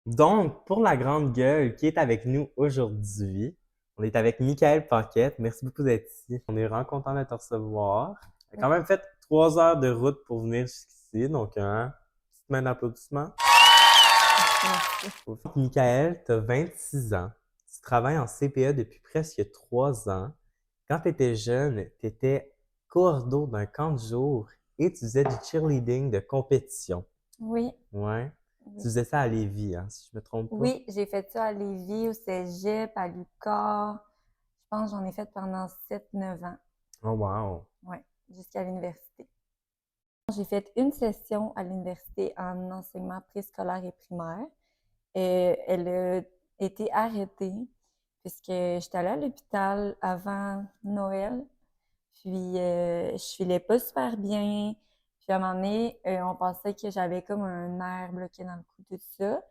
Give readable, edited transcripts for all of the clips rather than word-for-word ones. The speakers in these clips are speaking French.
Donc, pour la grande gueule qui est avec nous aujourd'hui, on est avec Michael Paquette. Merci beaucoup d'être ici. On est vraiment content de te recevoir. On a quand même fait 3 heures de route pour venir jusqu'ici, donc petite main d'applaudissement. Merci. Michael, tu as 26 ans. Tu travailles en CPE depuis presque 3 ans. Quand tu étais jeune, tu étais coordo d'un camp de jour et tu faisais du cheerleading de compétition. Oui, Ouais. Tu oui. faisais ça à Lévis, hein, si je me trompe pas. Oui, j'ai fait ça à Lévis, au Cégep, à l'UQAR. Je pense que j'en ai fait pendant 7, 9 ans. Oh wow. Oui, jusqu'à l'université. J'ai fait une session à l'université en enseignement préscolaire et primaire. Elle a été arrêtée puisque j'étais allée à l'hôpital avant Noël. Puis, je filais pas super bien. Puis, à un moment donné, on pensait que j'avais comme un nerf bloqué dans le cou, tout ça.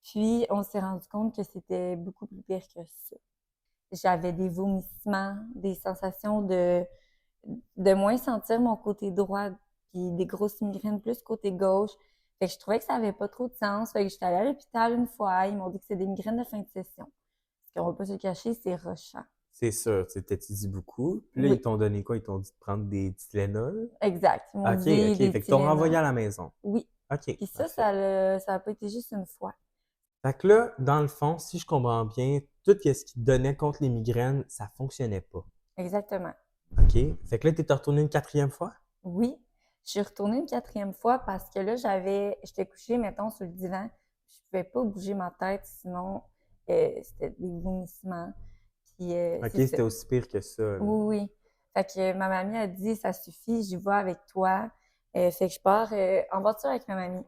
Puis, on s'est rendu compte que c'était beaucoup plus pire que ça. J'avais des vomissements, des sensations de moins sentir mon côté droit, puis des grosses migraines plus côté gauche. Fait que je trouvais que ça avait pas trop de sens. Fait que j'étais allée à l'hôpital une fois. Ils m'ont dit que c'est des migraines de fin de session. Parce qu'on va pas se le cacher, c'est rushant. C'est sûr, tu t'étudies beaucoup. Puis là, Oui, ils t'ont donné quoi? Ils t'ont dit de prendre des Tylenol? exact. Ils m'ont OK, dit OK. des Fait que t'ont renvoyé Tylenol. à la maison. Oui. OK, Puis ça, parfait. ça a pas été juste une fois. Fait que là, dans le fond, si je comprends bien, tout ce qui te donnait contre les migraines, ça fonctionnait pas. Exactement. OK? Fait que là, t'es retourné une quatrième fois? Oui. Je suis retournée une quatrième fois parce que là, j'étais couchée, mettons, sur le divan. Je pouvais pas bouger ma tête, sinon, c'était des vomissements. Puis, OK, c'est ça. c'était aussi pire que ça, là. Oui, oui. Fait que ma mamie a dit, ça suffit, j'y vais avec toi. Fait que je pars en voiture avec ma mamie.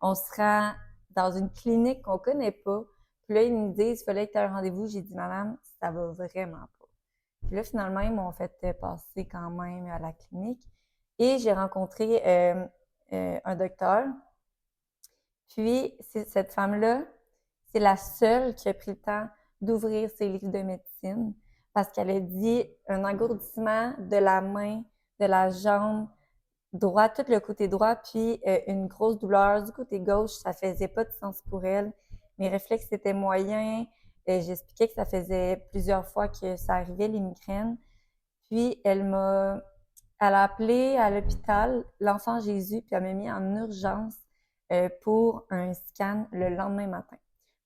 On se rend dans une clinique qu'on connaît pas. Puis là, ils me disent, il fallait que tu aies un rendez-vous. J'ai dit, madame, ça va vraiment pas. Puis là, finalement, ils m'ont fait passer quand même à la clinique. Et j'ai rencontré un docteur. Puis, cette femme-là, c'est la seule qui a pris le temps d'ouvrir ses livres de médecine parce qu'elle a dit un engourdissement de la main, de la jambe droite, tout le côté droit, puis une grosse douleur du côté gauche. Ça faisait pas de sens pour elle. Mes réflexes étaient moyens. J'expliquais que ça faisait plusieurs fois que ça arrivait, les migraines. Puis, elle a appelé à l'hôpital l'Enfant Jésus, puis elle m'a mis en urgence pour un scan le lendemain matin.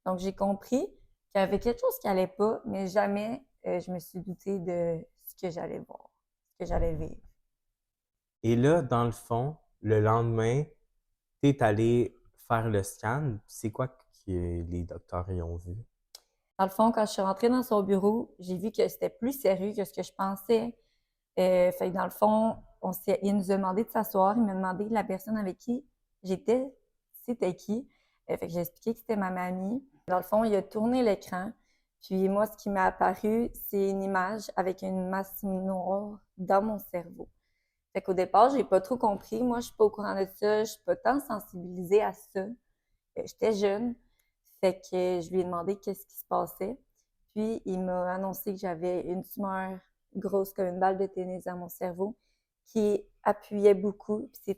Donc, j'ai compris qu'il y avait quelque chose qui allait pas, mais jamais je me suis doutée de ce que j'allais voir, ce que j'allais vivre. Et là, dans le fond, le lendemain, t'es allé faire le scan. C'est quoi que les docteurs y ont vu? Dans le fond, quand je suis rentrée dans son bureau, j'ai vu que c'était plus sérieux que ce que je pensais. Fait que dans le fond, il nous a demandé de s'asseoir. Il m'a demandé la personne avec qui j'étais, c'était qui. Fait que j'ai expliqué que c'était ma mamie. Dans le fond, il a tourné l'écran. Puis moi, ce qui m'est apparu, c'est une image avec une masse noire dans mon cerveau. Fait qu'au départ, j'ai pas trop compris. Moi, je suis pas au courant de ça. Je suis pas tant sensibilisée à ça. J'étais jeune. Fait que je lui ai demandé qu'est-ce qui se passait. Puis, il m'a annoncé que j'avais une tumeur grosse comme une balle de tennis dans mon cerveau qui appuyait beaucoup. Puis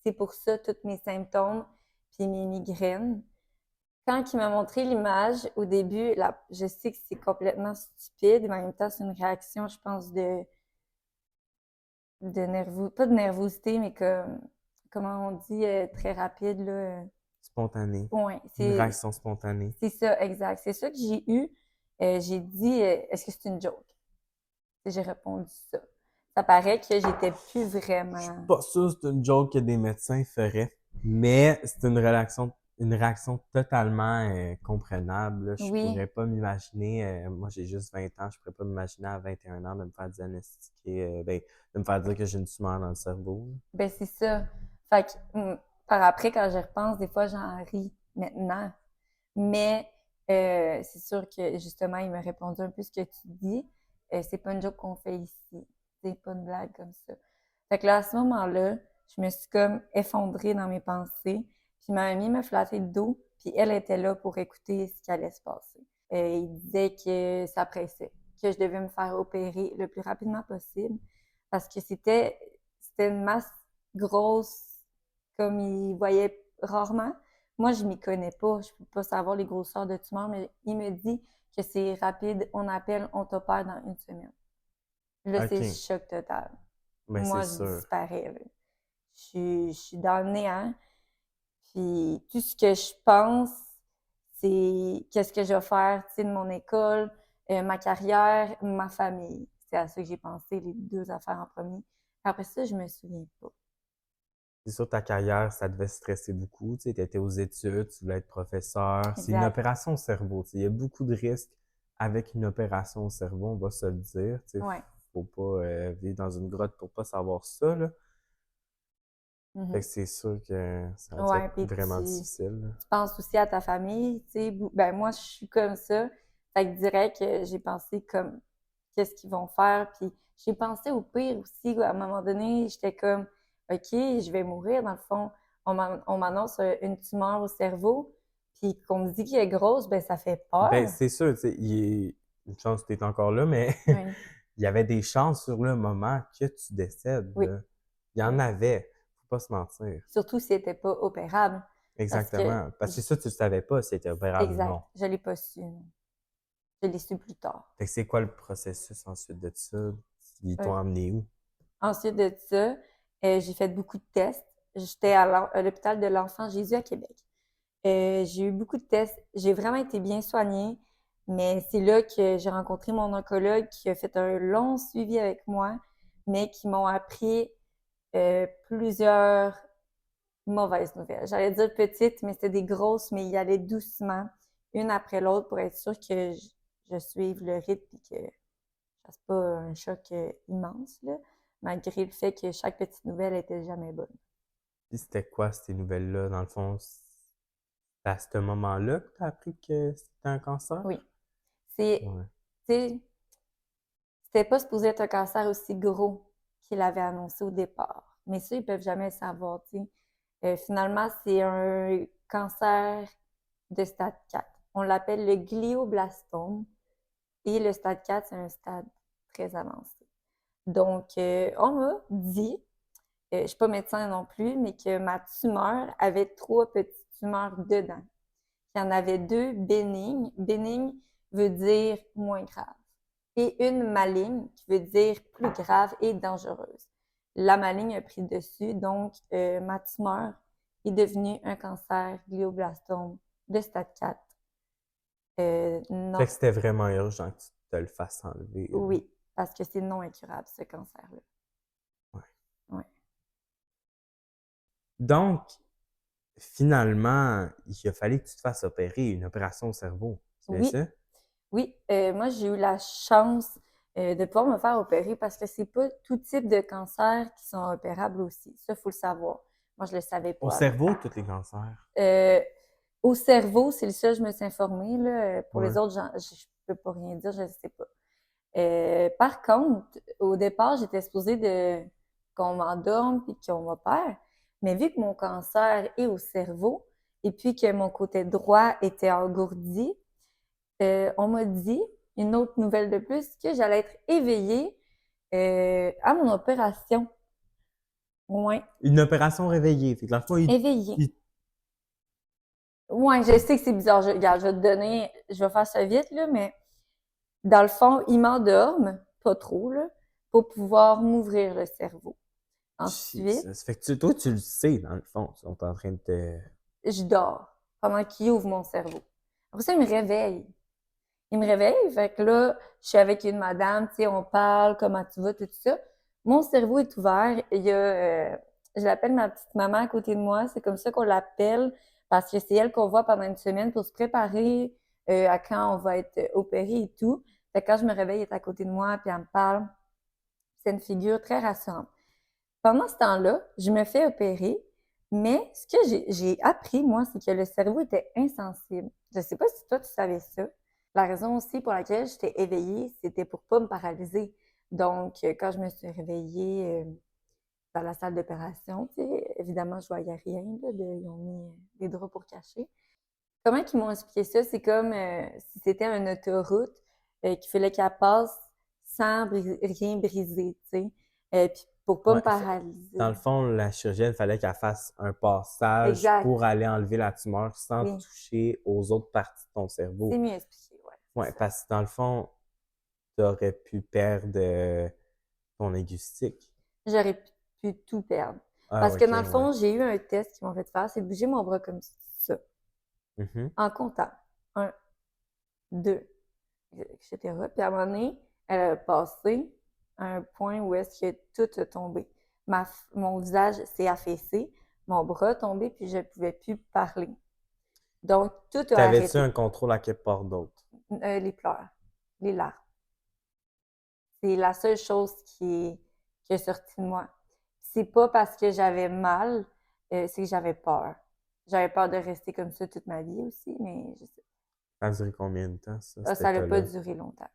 c'est pour ça tous mes symptômes puis mes migraines. Quand il m'a montré l'image, au début, je sais que c'est complètement stupide, mais en même temps, c'est une réaction, je pense, pas de nervosité, mais comment on dit, très rapide, là. Spontané. Ouais, Une réaction spontanée. c'est ça, exact. C'est ça que j'ai eu. J'ai dit, est-ce que c'est une joke? Et j'ai répondu ça. Ça paraît que j'étais plus Je suis vraiment. pas sûr que c'est une joke que des médecins feraient, mais c'est une réaction totalement comprenable, là. Je Oui, pourrais pas m'imaginer, moi j'ai juste 20 ans, je pourrais pas m'imaginer à 21 ans de me faire diagnostiquer, de me faire dire que j'ai une tumeur dans le cerveau. ben c'est ça. Fait que, par après, quand j'y repense, des fois, j'en ris maintenant. Mais c'est sûr que, justement, il m'a répondu un peu ce que tu dis. C'est pas une joke qu'on fait ici. C'est pas une blague comme ça. Fait que là, à ce moment-là, je me suis comme effondrée dans mes pensées. Puis ma mamie me flattait le dos, puis elle était là pour écouter ce qui allait se passer. Il disait que ça pressait, que je devais me faire opérer le plus rapidement possible parce que c'était une masse grosse comme il voyait rarement. moi, je m'y connais pas. Je peux pas savoir les grosseurs de tumeur, mais il me dit que c'est rapide. On appelle, on t'opère dans 1 semaine. Là, c'est OK. choc total. Mais c'est Moi, je sûr. disparais, là. Je suis dans le néant. Puis tout ce que je pense, c'est qu'est-ce que je vais faire, tu sais, de mon école, ma carrière, ma famille. C'est à ça que j'ai pensé, les 2 affaires en premier. Après ça, je me souviens pas. C'est sûr, ta carrière, ça devait stresser beaucoup. Tu étais aux études, tu voulais être professeur. C'est une Exact. opération au cerveau. Tu sais, il y a beaucoup de risques avec une opération au cerveau, on va se le dire. Tu sais, Ouais. faut pas vivre dans une grotte pour pas savoir ça, là. Fait Mhm. que c'est sûr que ça a dû Ouais, être puis vraiment tu difficile, là. penses aussi à ta famille, tu sais. Ben moi, je suis comme ça. Fait que direct, j'ai pensé comme qu'est-ce qu'ils vont faire. Puis j'ai pensé au pire aussi. À un moment donné, j'étais comme OK, je vais mourir. Dans le fond, on m'annonce une tumeur au cerveau. Puis qu'on me dit qu'elle est grosse, ben ça fait Ben, peur. c'est sûr, tu sais, une chance que tu es encore là, mais Oui, il y avait des chances sur le moment que tu décèdes, oui, là. Il y en oui. avait. Faut pas se mentir. Surtout si elle n'était pas opérable. Parce que, Exactement. Parce que ça, tu le savais pas si c'était opérable ou exact, non. je l'ai pas su. Non. Je l'ai su plus tard. Fait que c'est quoi le processus ensuite de ça? Ils t'ont amené où? Ensuite de ça, j'ai fait beaucoup de tests. J'étais à l'hôpital de l'Enfant Jésus à Québec. J'ai eu beaucoup de tests. J'ai vraiment été bien soignée, mais c'est là que j'ai rencontré mon oncologue qui a fait un long suivi avec moi, mais qui m'ont appris plusieurs mauvaises nouvelles. J'allais dire petites, mais c'était des grosses, mais il allait doucement, une après l'autre, pour être sûr que je suive le rythme et que je fasse pas un choc immense, là, malgré le fait que chaque petite nouvelle était jamais bonne. Puis c'était quoi ces nouvelles-là? Dans le fond, c'est à ce moment-là que tu as appris que c'était un cancer? Oui. C'est, Ouais. tu sais, c'était pas supposé être un cancer aussi gros qu'il avait annoncé au départ. Mais ça, ils peuvent jamais le savoir, tu sais. Finalement, c'est un cancer de stade 4. On l'appelle le glioblastome. Et le stade 4, c'est un stade très avancé. Donc, on m'a dit, je suis pas médecin non plus, mais que ma tumeur avait 3 petites tumeurs dedans. Il y en avait 2 bénignes. Bénigne veut dire moins grave. Et une maligne qui veut dire plus grave et dangereuse. La maligne a pris le dessus, donc ma tumeur est devenue un cancer glioblastome de stade 4. Fait Non, que c'était vraiment urgent que tu te le fasses enlever, là. oui, parce que c'est non incurable, ce cancer-là. Ouais. Ouais. Donc, finalement, il a fallu que tu te fasses opérer, une opération au cerveau. C'est bien Oui, ça? oui. Moi, j'ai eu la chance de pouvoir me faire opérer parce que c'est pas tout type de cancer qui sont opérables aussi. Ça, il faut le savoir. Moi, je le savais Au pas avant. cerveau, tous les cancers. Euh, Au cerveau, c'est le seul, je me suis informée. Là. Pour les Ouais. autres, je peux pas rien dire, je ne sais pas. Par contre, au départ, j'étais supposée de qu'on m'endorme puis qu'on m'opère. Mais vu que mon cancer est au cerveau et puis que mon côté droit était engourdi, on m'a dit, une autre nouvelle de plus, que j'allais être éveillée à mon opération. Ouais, Une opération réveillée. Fait que dans le fond, éveillée. il- Ouais, je sais que c'est bizarre. Regarde, je vais te donner, je vais faire ça vite, là, mais dans le fond, ils m'endorment, pas trop, là, pour pouvoir m'ouvrir le cerveau. Ensuite, Jesus. Fait que toi, tu le sais, dans le fond. Ils sont en train de te... je dors pendant qu'ils ouvrent mon cerveau. Après ça, ils me réveillent. Ils me réveillent, fait que là, je suis avec une madame, tu sais, on parle, comment tu vas, tout ça. Mon cerveau est ouvert. Il y a, je l'appelle ma petite maman à côté de moi. C'est comme ça qu'on l'appelle parce que c'est elle qu'on voit pendant 1 semaine pour se préparer à quand on va être opéré et tout. Fait que quand je me réveille, elle est à côté de moi, puis elle me parle. C'est une figure très rassurante. Pendant ce temps-là, je me fais opérer, mais ce que j'ai appris, moi, c'est que le cerveau était insensible. Je ne sais pas si toi, tu savais ça. La raison aussi pour laquelle j'étais éveillée, c'était pour pas me paralyser. Donc, quand je me suis réveillée dans la salle d'opération, tu sais, évidemment, je voyais rien, là, ils ont mis des draps pour cacher. Comment ils m'ont expliqué ça? C'est comme si c'était une autoroute qu'il fallait qu'elle passe sans rien briser, tu sais. Puis pour pas Ouais, me paralyser. dans le fond, la chirurgienne, il fallait qu'elle fasse un passage Exact. pour aller enlever la tumeur sans Oui. toucher aux autres parties de ton C'est cerveau. mieux expliqué, ouais. Ouais, parce que dans le fond, tu aurais pu perdre ton acoustique. J'aurais pu tout perdre. Ah, Parce ok, que dans le ouais. fond, j'ai eu un test qu'ils m'ont fait faire, c'est de bouger mon bras comme ça, Mhm. en comptant. 1, 2, etc. Puis à un moment donné, elle a passé à un point où est-ce que tout a tombé. Mon visage s'est affaissé, mon bras a tombé, puis je ne pouvais plus parler. Donc, tout a T'avais-tu arrêté. un contrôle à quelque part d'autre? Les pleurs, les larmes. C'est la seule chose qui est sortie de moi. C'est pas parce que j'avais mal, c'est que j'avais peur. J'avais peur de rester comme ça toute ma vie aussi, mais je sais Ça a duré combien de temps, ça, pas. cet Ça n'a pas état-là? duré longtemps.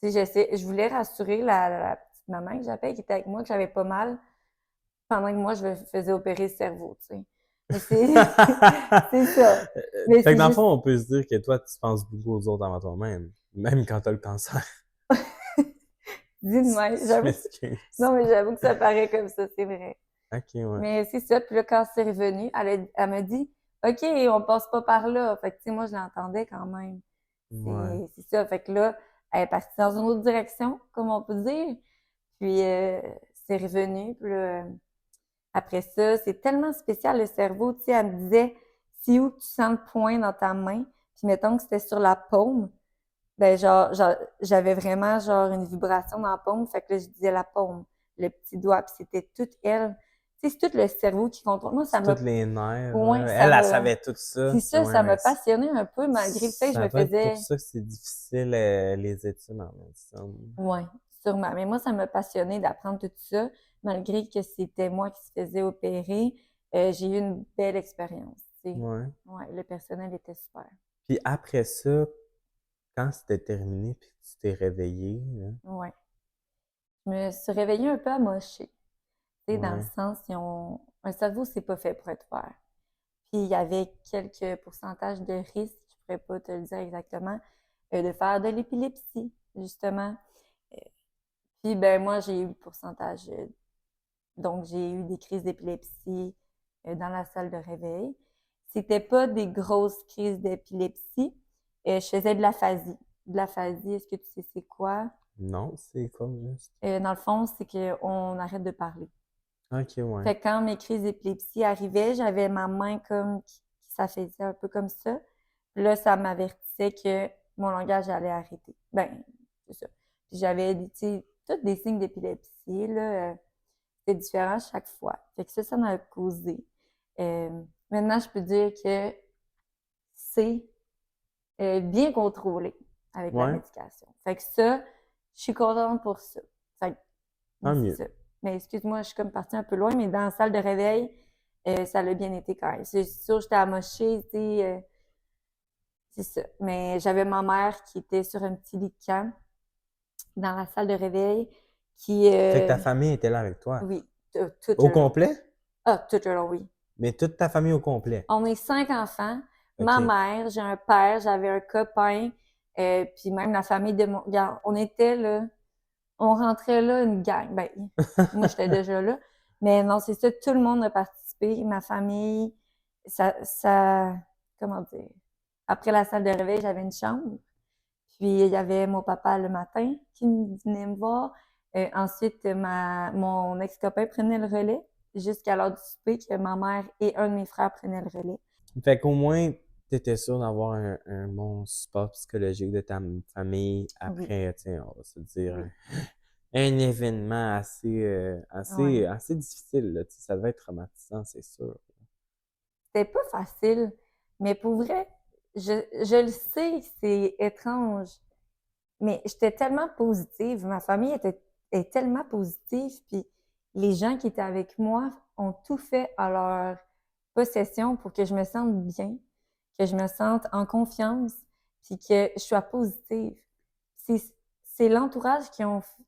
Tu sais, je voulais rassurer la petite maman que j'appelle, qui était avec moi, que j'avais pas mal, pendant que moi, je me faisais opérer le cerveau, tu sais. Mais c'est ça. Mais Fait que c'est dans le juste, fond, on peut se dire que toi, tu penses beaucoup aux autres avant toi-même, même quand t'as le cancer. dis de même, Je j'avoue. m'excuse. Non, mais j'avoue que ça paraît comme ça, c'est vrai. Ok, ouais. Mais c'est ça. Puis là, quand c'est revenu, elle m'a dit, OK, on passe pas par là. Fait que, tu sais, moi, je l'entendais quand même. Ouais. C'est ça. Fait que là, elle est partie dans une autre direction, comme on peut dire. Puis, c'est revenu. Puis là, après ça, c'est tellement spécial, le cerveau. Tu sais, elle me disait, si où tu sens le point dans ta main, puis mettons que c'était sur la paume, ben genre j'avais vraiment genre une vibration dans la paume, fait que là, je disais la paume, le petit doigt, puis c'était toute elle. Tu sais, c'est tout le cerveau qui contrôle. Moi, ça C'est m'a, toutes les nerfs, ouais, là. ça Elle me, savait tout ça. c'est ça, Ouais, ça mais m'a passionné un peu, malgré le fait que je ça me doit être pour faisais, ça que c'est difficile, les études en médecine. ouais, sûrement. Mais moi, ça m'a passionné d'apprendre tout ça, malgré que c'était moi qui se faisais opérer. J'ai eu une belle expérience, tu sais. Ouais. Ouais, le personnel était super. Puis après ça, quand c'était terminé, puis tu t'es réveillé, là, Ouais. Je me suis réveillée un peu amochée. Tu sais, dans le ouais. sens, un cerveau, c'est pas fait pour être ouvert. Puis il y avait quelques pourcentages de risque, je pourrais pas te le dire exactement, de faire de l'épilepsie, justement. Euh, Puis ben moi, j'ai eu le pourcentage. Donc, j'ai eu des crises d'épilepsie dans la salle de réveil. C'était pas des grosses crises d'épilepsie. Je faisais de l'aphasie. De l'aphasie, est-ce que tu sais c'est quoi? Non, c'est quoi, juste? Dans le fond, c'est qu'on arrête de parler. Ok, ouais. Fait que quand mes crises d'épilepsie arrivaient, j'avais ma main comme qui s'affaissait un peu comme ça. Puis là, ça m'avertissait que mon langage allait arrêter. Ben, c'est ça. Puis j'avais, tu sais, tous des signes d'épilepsie, là. C'était différent chaque fois. Fait que ça m'a causé. Maintenant, je peux dire que c'est bien contrôlé avec la Ouais, médication. Fait que ça, je suis contente pour ça. Fait que, tant mais c'est mieux. ça. Mais excuse-moi, je suis comme partie un peu loin, mais dans la salle de réveil, ça l'a bien été quand même. C'est sûr, j'étais amochée, tu sais, c'est ça. Mais j'avais ma mère qui était sur un petit lit de camp dans la salle de réveil qui, Fait que ta famille était là avec toi. oui, tout Au le long. complet? Ah, tout le long, oui. Mais toute ta famille au complet. On est 5 enfants. Ma OK. mère, j'ai un père, j'avais un copain, puis même la famille de mon... Regarde, on était là, on rentrait là une gang. Ben, moi, j'étais déjà là. Mais non, c'est ça, tout le monde a participé. Ma famille, comment dire? Après la salle de réveil, j'avais une chambre. Puis, il y avait mon papa le matin qui venait me voir. Ensuite, mon ex-copain prenait le relais jusqu'à l'heure du souper, que ma mère et un de mes frères prenaient le relais. Fait qu'au moins, t'étais sûr d'avoir un bon support psychologique de ta famille Oui, après, tu sais, on va se dire, oui, un événement ouais. assez difficile, là. Tu sais, ça devait être traumatisant, c'est sûr. C'était pas facile, mais pour vrai, je le sais, c'est étrange, mais j'étais tellement positive. Ma famille est tellement positive, puis les gens qui étaient avec moi ont tout fait à leur possession pour que je me sente bien, que je me sente en confiance, puis que je sois positive. C'est, c'est l'entourage tu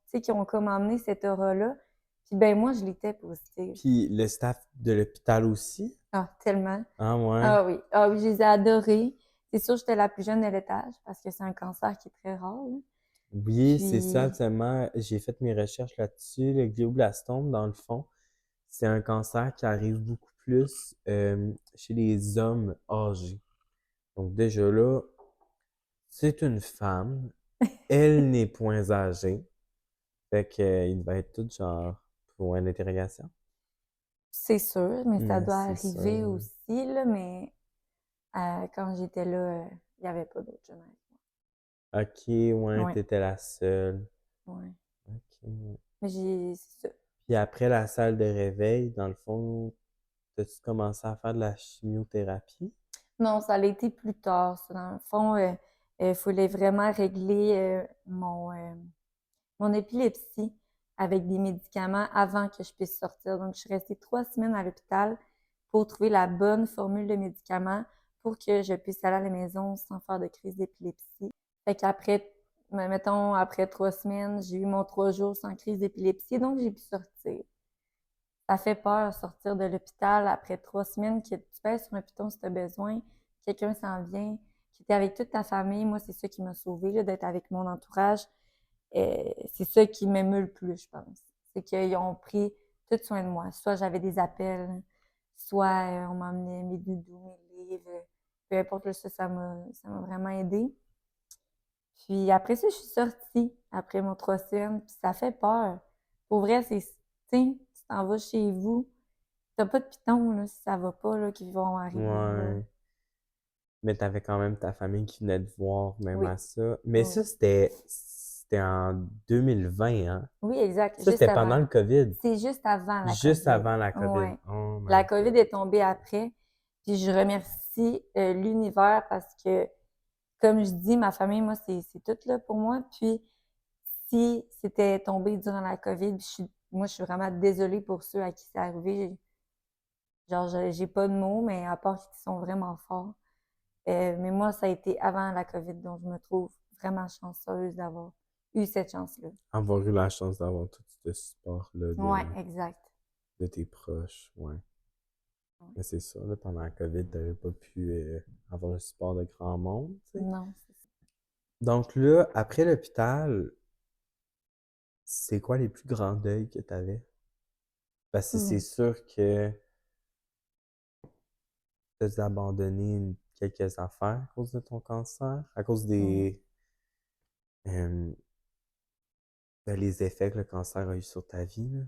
sais, qui ont comme amené cette aura-là. Puis ben moi, je l'étais positive. Puis le staff de l'hôpital aussi? Ah, tellement. Ah ouais. Ah oui, ah oui, je les ai adorés. C'est sûr, j'étais la plus jeune de l'étage parce que c'est un cancer qui est très rare, là. Oui, c'est ça, Puis, absolument. J'ai fait mes recherches là-dessus. Le glioblastome, dans le fond, c'est un cancer qui arrive beaucoup plus chez les hommes âgés. Donc déjà là, c'est une femme, elle n'est point âgée. Fait que, il va être tout genre point d'interrogation. c'est sûr, mais ça doit C'est arriver sûr. aussi, là, mais quand j'étais là, il n'y avait pas d'autres jeunes avec Ok, ouais, moi. Ouais, t'étais la seule. ouais. Ok. Mais c'est ça. Puis après la salle de réveil, dans le fond, t'as-tu commencé à faire de la chimiothérapie? Non, ça l'a été plus tard, ça. Dans le fond, il fallait vraiment régler mon épilepsie avec des médicaments avant que je puisse sortir. Donc, je suis restée 3 semaines à l'hôpital pour trouver la bonne formule de médicaments pour que je puisse aller à la maison sans faire de crise d'épilepsie. Fait qu'après, mettons, après 3 semaines, j'ai eu mon 3 jours sans crise d'épilepsie, donc j'ai pu sortir. Ça fait peur sortir de l'hôpital après 3 semaines, que tu pèses sur un piton si tu as besoin, quelqu'un s'en vient, que tu es avec toute ta famille. Moi, c'est ça qui m'a sauvée, d'être avec mon entourage. C'est ça qui m'émeut le plus, je pense. C'est qu'ils ont pris tout soin de moi. Soit j'avais des appels, soit on m'emmenait mes doudous, mes livres. Peu importe, là, ça m'a vraiment aidé. Puis après ça, je suis sortie après mon 3 semaines, puis ça fait peur. Pour vrai, c'est, tu sais, tu t'en vas chez vous, t'as pas de pitons, là, si ça va pas, là, qui vont arriver, là. Ouais. Mais t'avais quand même ta famille qui venait te voir, même Oui, à ça. Mais oui. ça, c'était en 2020, hein? Oui, exact, Ça, juste c'était avant. pendant le COVID. C'est juste avant la Juste COVID. avant la COVID. Ouais. Oh La my COVID God. est tombée après, puis je remercie l'univers parce que, comme je dis, ma famille, moi, c'est tout là pour moi. Puis, si c'était tombé durant la COVID, moi, je suis vraiment désolée pour ceux à qui c'est arrivé. Genre, j'ai pas de mots, mais à part qu'ils sont vraiment forts. Mais moi, ça a été avant la COVID, donc je me trouve vraiment chanceuse d'avoir eu cette chance-là. Avoir eu la chance d'avoir tout ce support-là Ouais, exact. de tes proches, ouais. Ouais. Mais c'est ça, là, pendant la COVID, t'avais pas pu avoir le support de grand monde, tu sais. Non, c'est ça. Donc là, après l'hôpital, c'est quoi les plus grands deuils que t'avais? Parce que c'est Hmm. sûr que t'as dû abandonner quelques affaires à cause de ton cancer, à cause Hmm. euh, les effets que le cancer a eu sur ta vie, là.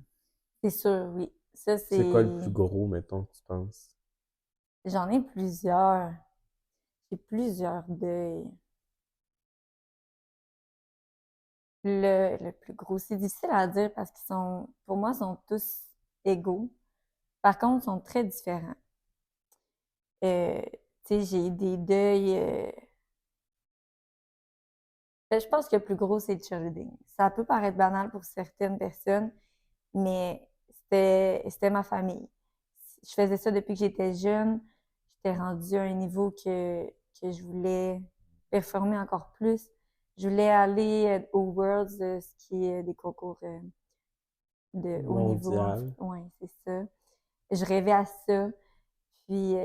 C'est sûr, oui. Ça, C'est quoi c'est. le plus gros, mettons, que tu penses? J'en ai plusieurs. J'ai plusieurs deuils. Le plus gros, c'est difficile à dire parce qu'ils sont, pour moi, ils sont tous égaux. Par contre, ils sont très différents. Euh, tu sais, j'ai des deuils. Je pense que le plus gros, c'est le cheerleading. Ça peut paraître banal pour certaines personnes, mais c'était ma famille. Je faisais ça depuis que j'étais jeune. J'étais rendue à un niveau que je voulais performer encore plus. Je voulais aller aux Worlds, ce qui est des concours de haut niveau. Mondial. Oui, c'est ça. Je rêvais à ça. Puis,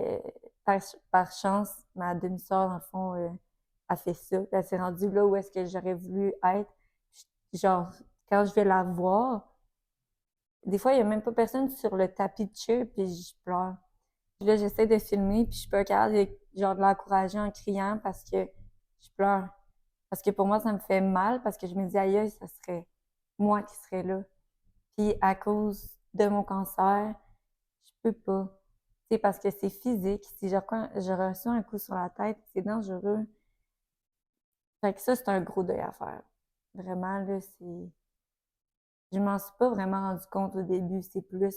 par, par chance, ma demi-sœur, dans le fond, a fait ça. Puis elle s'est rendue là où est-ce que j'aurais voulu être. Genre, quand je vais la voir, des fois, il n'y a même pas personne sur le tapis de cheer, puis je pleure. Puis là, j'essaie de filmer, puis je suis pas capable genre, de l'encourager en criant parce que je pleure. Parce que pour moi, ça me fait mal, parce que je me dis, aïe, ça serait moi qui serais là. Puis à cause de mon cancer, je peux pas. C'est parce que c'est physique. Si je reçois un coup sur la tête, c'est dangereux. Fait que ça, c'est un gros deuil à faire. Vraiment, là, c'est. Je m'en suis pas vraiment rendu compte au début. C'est plus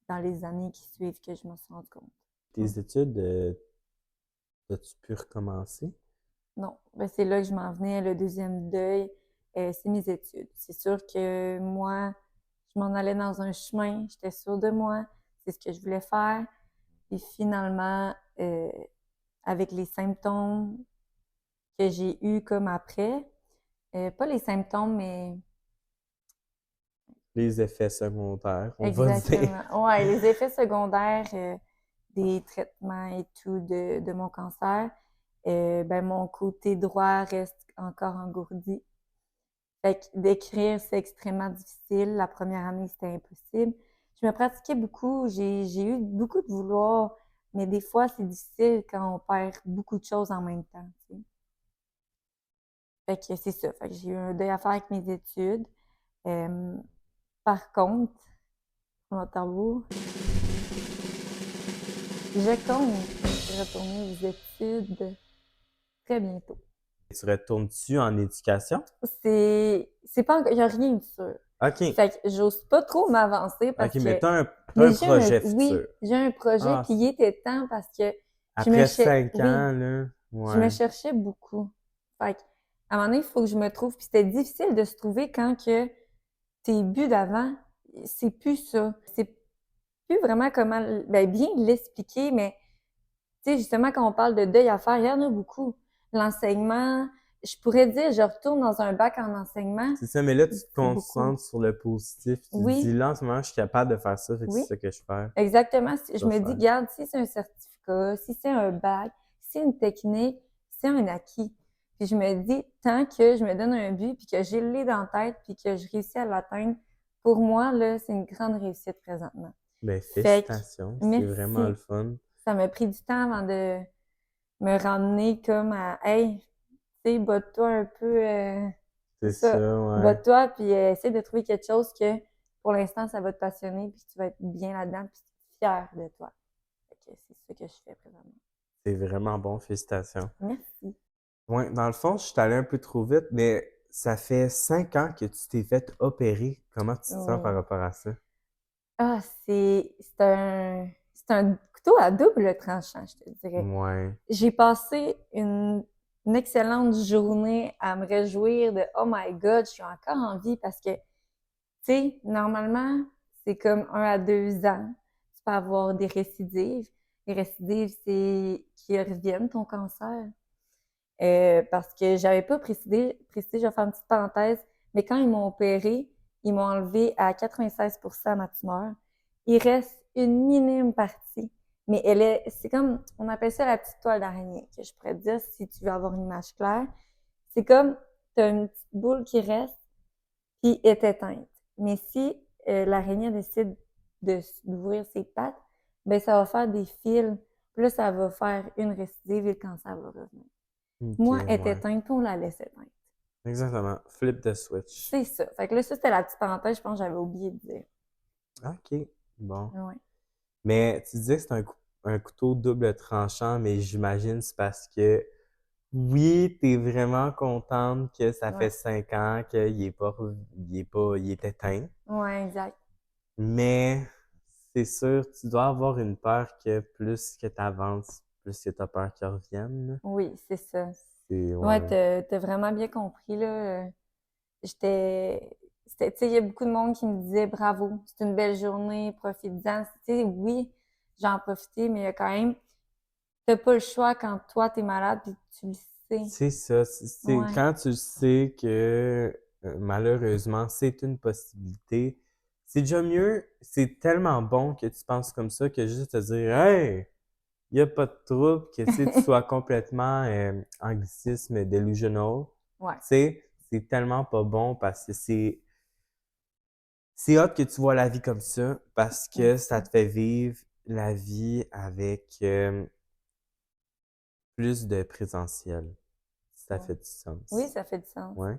dans les années qui suivent que je m'en suis rendu compte. Mm. Tes études, as-tu pu recommencer? Non, ben, c'est là que je m'en venais. Le deuxième deuil, c'est mes études. C'est sûr que moi, je m'en allais dans un chemin. J'étais sûre de moi. C'est ce que je voulais faire. Puis finalement, avec les symptômes que j'ai eus comme après, pas les symptômes, mais Les effets secondaires, on va dire. exactement. Ouais, les effets secondaires des traitements et tout de mon cancer. ben mon côté droit reste encore engourdi. Fait que d'écrire, c'est extrêmement difficile. La première année, c'était impossible. Je me pratiquais beaucoup, j'ai eu beaucoup de vouloir, mais des fois, c'est difficile quand on perd beaucoup de choses en même temps, tu sais. Fait que c'est ça. Fait que j'ai eu un deuil à faire avec mes études. Euh, Par contre, mon tableau, je compte retourner aux études très bientôt. Tu retournes-tu en éducation? C'est pas encore, il n'y a rien de sûr. OK. Fait que j'ose pas trop m'avancer OK, parce mais que, t'as un mais projet oui, futur. j'ai un projet, Ah, puis il était temps parce que après 5 oui, ans, là, je me ouais. cherchais beaucoup. Fait que, à un moment donné, il faut que je me trouve. Puis c'était difficile de se trouver quand que tes buts d'avant, c'est plus ça. C'est plus vraiment comment ben, bien l'expliquer, mais tu sais, justement, quand on parle de deuil à faire, il y en a beaucoup. L'enseignement, je pourrais dire, je retourne dans un bac en enseignement, C'est ça, mais là, tu te c'est beaucoup. concentres sur le positif. Tu te dis, Oui, là, en ce moment, je suis capable de faire ça, fait que oui, c'est ça que je fais. exactement. Je Je vais me dis, faire. garde, si c'est un certificat, si c'est un bac, si c'est une technique, c'est un acquis. Puis je me dis, tant que je me donne un but, puis que j'ai l'idée dans la tête, puis que je réussis à l'atteindre, pour moi, là, c'est une grande réussite présentement. Ben, Fait que, félicitations, c'est vraiment le merci. fun. Ça m'a pris du temps avant de me ramener comme à, hey, tu sais, botte-toi un peu, c'est C'est ça, ça, ouais. botte-toi, puis essaie de trouver quelque chose que, pour l'instant, ça va te passionner, puis tu vas être bien là-dedans, puis fier de toi. Fait que c'est ça que je fais présentement. C'est vraiment bon, félicitations. Merci. Ouais, dans le fond, je suis allé un peu trop vite, mais ça fait 5 ans que tu t'es fait opérer. Comment tu te sens par Oui. rapport à ça? Ah, c'est un couteau à double tranchant, je te dirais. Ouais. J'ai passé une excellente journée à me réjouir de oh my God, je suis encore en vie parce que, tu sais, normalement, c'est comme 1 à 2 ans, tu peux avoir des récidives. Les récidives, c'est qui reviennent ton cancer. Parce que j'avais pas précisé, je vais faire une petite parenthèse, mais quand ils m'ont opéré, ils m'ont enlevé à 96% ma tumeur. Il reste une minime partie, mais c'est comme, on appelle ça la petite toile d'araignée, que je pourrais te dire si tu veux avoir une image claire. C'est comme, tu as une petite boule qui reste, puis est éteinte. Mais si l'araignée décide d'ouvrir ses pattes, ben ça va faire des fils. Puis là, ça va faire une récidive et le cancer va revenir. Ok, Moi, elle est ouais. éteinte, puis on la laisse éteinte. Exactement. Flip the switch. C'est ça. Fait que là, ça, c'était la petite parenthèse, je pense que j'avais oublié de dire. Ok, bon. Ouais. Mais tu disais que c'est un couteau double tranchant, mais j'imagine c'est parce que oui, t'es vraiment contente que ça fait Ouais. 5 ans il est éteint. Ouais, exact. Mais c'est sûr, tu dois avoir une peur que plus que t'avances, plus que t'as peur qu'il revienne, là. Oui, c'est ça. C'est, Ouais, ouais. t'as vraiment bien compris, là. Tu sais, il y a beaucoup de monde qui me disait bravo, c'est une belle journée, profite-en. Tu sais, oui, j'en profité, mais il y a quand même, t'as pas le choix quand toi, t'es malade, puis tu le sais. C'est ça. C'est Ouais, quand tu sais que malheureusement c'est une possibilité, c'est déjà mieux. C'est tellement bon que tu penses comme ça que juste te dire hey, il y a pas de trouble, que tu sais, tu sois complètement anglicisme delusional. ouais, Tu sais, c'est tellement pas bon parce que c'est hot que tu vois la vie comme ça parce que ça merci. te fait vivre la vie avec plus de présentiel. Si ça Ouais. fait du Oui, sens. ça fait du sens. Ouais.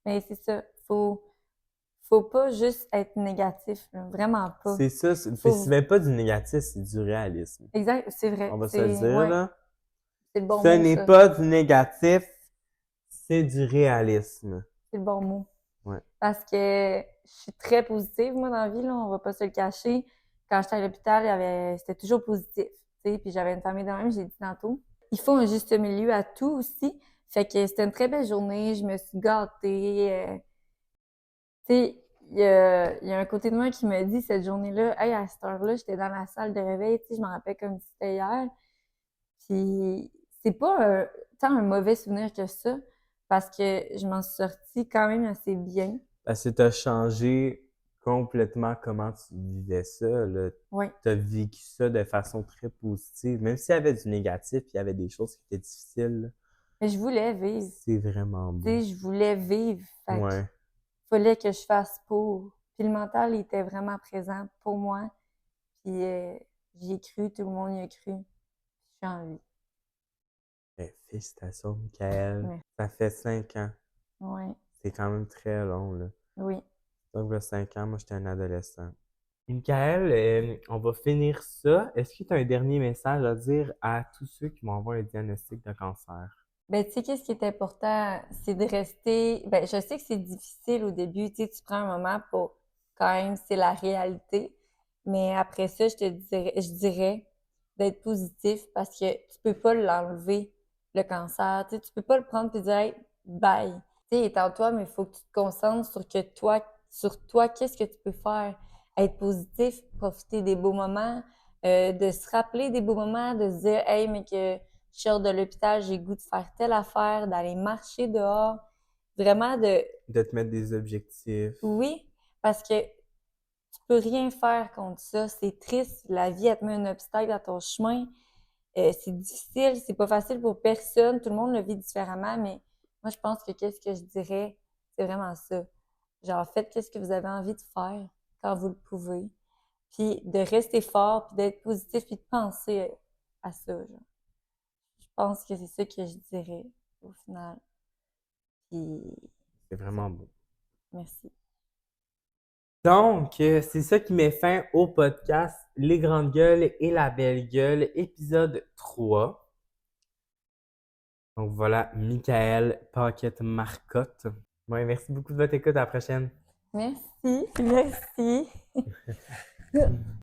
Mais c'est ça, faut pas juste être négatif, là, vraiment pas. C'est ça, c'est Faut, même pas du négatif, c'est du réalisme. exact, c'est On vrai, va se le dire, ouais, là. c'est le bon Ce mot, n'est ça. pas du négatif, c'est du réalisme. C'est le bon mot. Ouais. Parce que je suis très positive, moi, dans la vie, là, on va pas se le cacher. Quand j'étais à l'hôpital, c'était toujours positif, tu sais, puis j'avais une famille de même, j'ai dit tantôt. Il faut un juste milieu à tout aussi. Fait que c'était une très belle journée, je me suis gâtée. Tu sais, il y a un côté de moi qui me dit cette journée-là, hey, à cette heure-là, j'étais dans la salle de réveil, tu sais, je m'en rappelle comme si c'était hier. Puis c'est pas tant un mauvais souvenir que ça, parce que je m'en suis sortie quand même assez bien. Parce que t'as changé complètement comment tu vivais ça, là. Oui. Tu as vécu ça de façon très positive. Même s'il y avait du négatif, il y avait des choses qui étaient difficiles, là. Mais je voulais vivre. C'est vraiment Tu beau. sais, je voulais vivre. Fait que Ouais. fallait que je fasse pour. Puis le mental, il était vraiment présent pour moi. Puis j'y ai cru, tout le monde y a cru. Je suis en vie. Ben, félicitations, Michael. Ouais. Ça fait 5 ans. Oui, C'est quand même très long, là. oui. Donc, il y a 5 ans, moi, j'étais un adolescent. Et Michael, on va finir ça. Est-ce que tu as un dernier message à dire à tous ceux qui m'envoient un diagnostic de cancer? Ben, tu sais, qu'est-ce qui est important, c'est de rester. Ben, je sais que c'est difficile au début, tu sais, tu prends un moment pour quand même, c'est la réalité. Mais après ça, je dirais d'être positif parce que tu peux pas l'enlever, le cancer. Tu sais, tu peux pas le prendre et dire, hey, bye. Tu sais, il est en toi, mais il faut que tu te concentres sur toi, qu'est-ce que tu peux faire? Être positif, profiter des beaux moments, de se rappeler des beaux moments, de se dire, hey, mais que je sors de l'hôpital, j'ai le goût de faire telle affaire, d'aller marcher dehors. Vraiment De te mettre des objectifs. oui, parce que tu peux rien faire contre ça. C'est triste. La vie, elle te met un obstacle à ton chemin. C'est difficile, c'est pas facile pour personne. Tout le monde le vit différemment, mais moi, je pense que qu'est-ce que je dirais, c'est vraiment ça. Genre, faites qu'est-ce que vous avez envie de faire quand vous le pouvez. Puis de rester fort, puis d'être positif, puis de penser à ça, genre. Je pense que c'est ça que je dirais au final. Puis, C'est vraiment beau. merci. Donc, c'est ça qui met fin au podcast Les Grandes Gueules et la Belle Gueule, épisode 3. Donc voilà, Michael Paquette-Marcotte. Ouais, merci beaucoup de votre écoute. À la prochaine. Merci, merci.